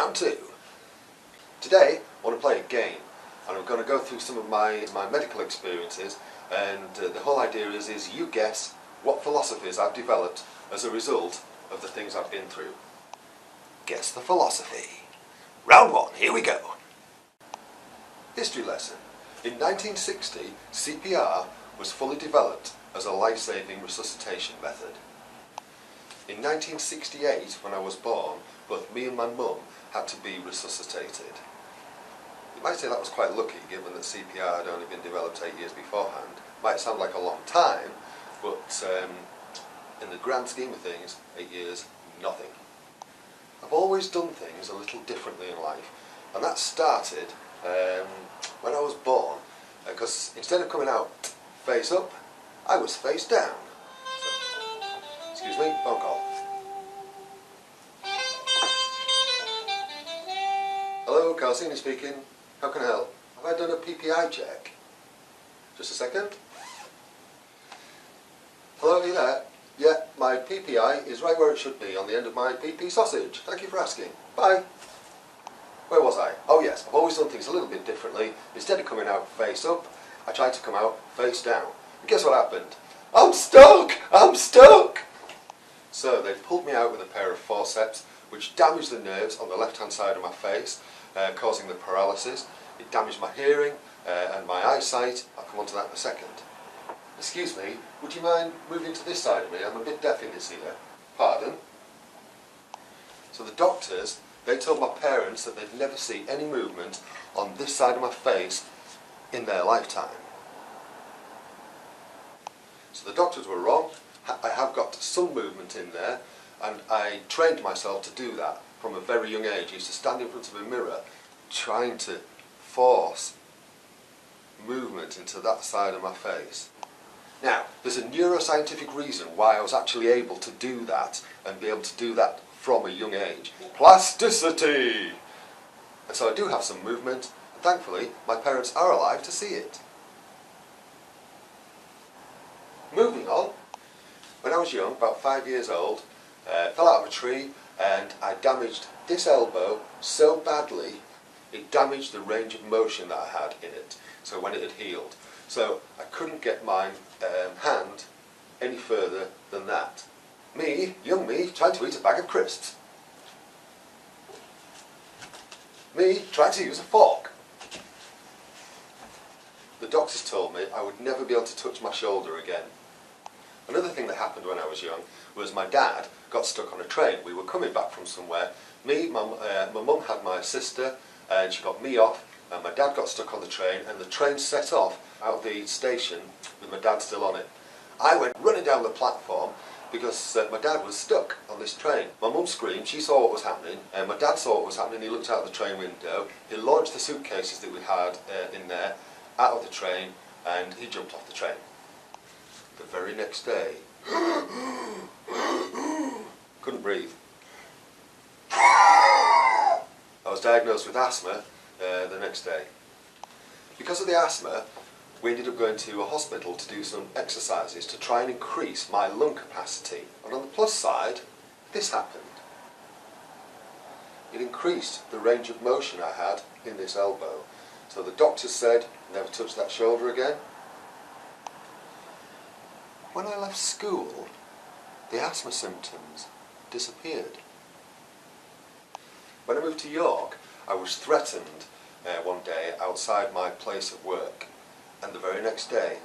Round 2. Today I want to play a game, and I'm going to go through some of my medical experiences, and the whole idea is you guess what philosophies I've developed as a result of the things I've been through. Guess the philosophy. Round 1, here we go. History lesson. In 1960, CPR was fully developed as a life-saving resuscitation method. In 1968, when I was born, both me and my mum had to be resuscitated. You might say that was quite lucky, given that CPR had only been developed 8 years beforehand. Might sound like a long time, but in the grand scheme of things, 8 years, nothing. I've always done things a little differently in life, and that started when I was born, because instead of coming out face up, I was face down. So, excuse me, phone call. Hello, Carsini speaking. How can I help? Have I done a PPI check? Just a second. Hello, are you there? Yeah, my PPI is right where it should be, on the end of my PP sausage. Thank you for asking. Bye. Where was I? Oh yes, I've always done things a little bit differently. Instead of coming out face up, I tried to come out face down. And guess what happened? I'm stuck! I'm stuck! So they pulled me out with a pair of forceps, which damaged the nerves on the left-hand side of my face, causing the paralysis. It damaged my hearing and my eyesight. I'll come on to that in a second. Excuse me, would you mind moving to this side of me? I'm a bit deaf in this ear. Pardon? So the doctors, they told my parents that they'd never see any movement on this side of my face in their lifetime. So the doctors were wrong. I have got some movement in there, and I trained myself to do that from a very young age. I used to stand in front of a mirror trying to force movement into that side of my face. Now, there's a neuroscientific reason why I was actually able to do that, and be able to do that from a young age. Plasticity! And so I do have some movement, and thankfully my parents are alive to see it. Moving on. When I was young, about 5 years old, fell out of a tree, and I damaged this elbow so badly it damaged the range of motion that I had in it, so when it had healed. So I couldn't get my hand any further than that. Me, young me, trying to eat a bag of crisps. Me, trying to use a fork. The doctors told me I would never be able to touch my shoulder again. Another thing that happened when I was young was my dad got stuck on a train. We were coming back from somewhere. My mum had my sister, and she got me off, and my dad got stuck on the train, and the train set off out of the station with my dad still on it. I went running down the platform because my dad was stuck on this train. My mum screamed, she saw what was happening, and my dad saw what was happening. He looked out the train window, he launched the suitcases that we had in there out of the train, and he jumped off the train. The very next day, couldn't breathe. I was diagnosed with asthma the next day. Because of the asthma, we ended up going to a hospital to do some exercises to try and increase my lung capacity. And on the plus side, this happened. It increased the range of motion I had in this elbow. So the doctor said, never touch that shoulder again. When I left school, the asthma symptoms disappeared. When I moved to York, I was threatened one day outside my place of work, and the very next day,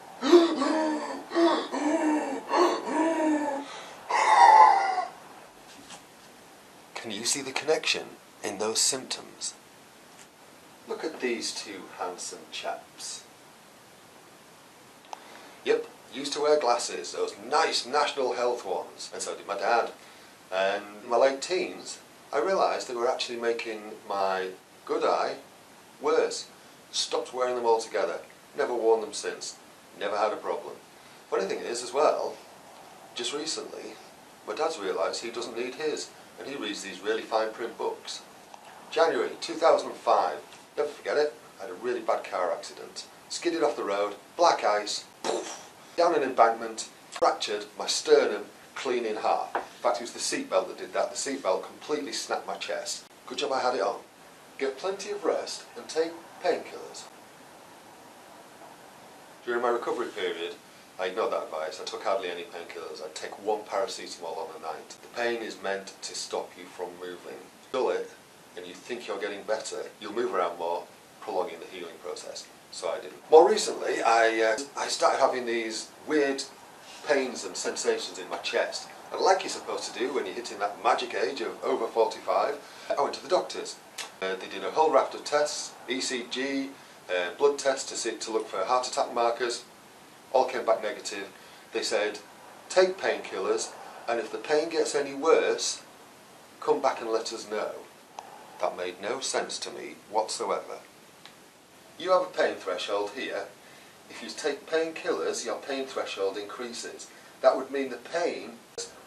can you see the connection in those symptoms? Look at these two handsome chaps. Yep, used to wear glasses, those nice national health ones, and so did my dad. And in my late teens, I realised they were actually making my good eye worse. Stopped wearing them altogether. Never worn them since. Never had a problem. Funny thing is, as well, just recently, my dad's realised he doesn't need his, and he reads these really fine print books. January 2005. Never forget it. I had a really bad car accident. Skidded off the road, black ice, poof, down an embankment, fractured my sternum clean in half. In fact, it was the seatbelt that did that. The seatbelt completely snapped my chest. Good job I had it on. Get plenty of rest and take painkillers. During my recovery period, I ignored that advice. I took hardly any painkillers. I'd take one paracetamol on a night. The pain is meant to stop you from moving. Dull it, and you think you're getting better, you'll move around more, prolonging the healing process. So I didn't. More recently, I started having these weird pains and sensations in my chest. And like you're supposed to do when you're hitting that magic age of over 45, I went to the doctors. They did a whole raft of tests, ECG, blood tests to look for heart attack markers. All came back negative. They said, take painkillers, and if the pain gets any worse, come back and let us know. That made no sense to me whatsoever. You have a pain threshold here. If you take painkillers, your pain threshold increases. That would mean the pain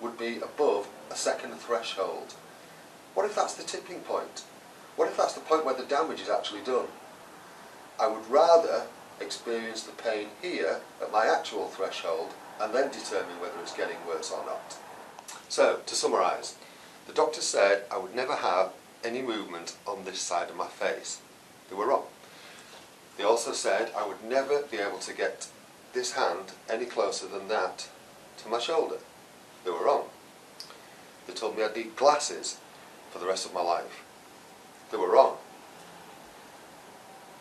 would be above a second threshold. What if that's the tipping point? What if that's the point where the damage is actually done? I would rather experience the pain here at my actual threshold and then determine whether it's getting worse or not. So, to summarise, the doctor said I would never have any movement on this side of my face. They were wrong. They also said I would never be able to get this hand any closer than that to my shoulder. They were wrong. They told me I'd need glasses for the rest of my life. They were wrong.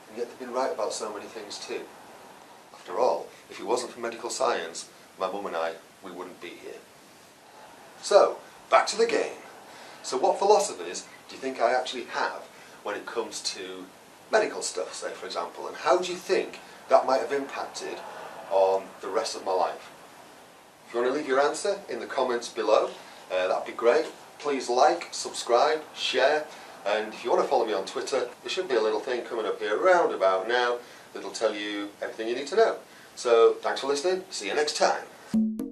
And yet they've been right about so many things too. After all, if it wasn't for medical science, my mum and I, we wouldn't be here. So, back to the game. So what philosophies do you think I actually have when it comes to medical stuff, say for example, and how do you think that might have impacted on the rest of my life? If you want to leave your answer in the comments below, that'd be great. Please like, subscribe, share, and if you want to follow me on Twitter, there should be a little thing coming up here around about now that'll tell you everything you need to know. So, thanks for listening, see you next time.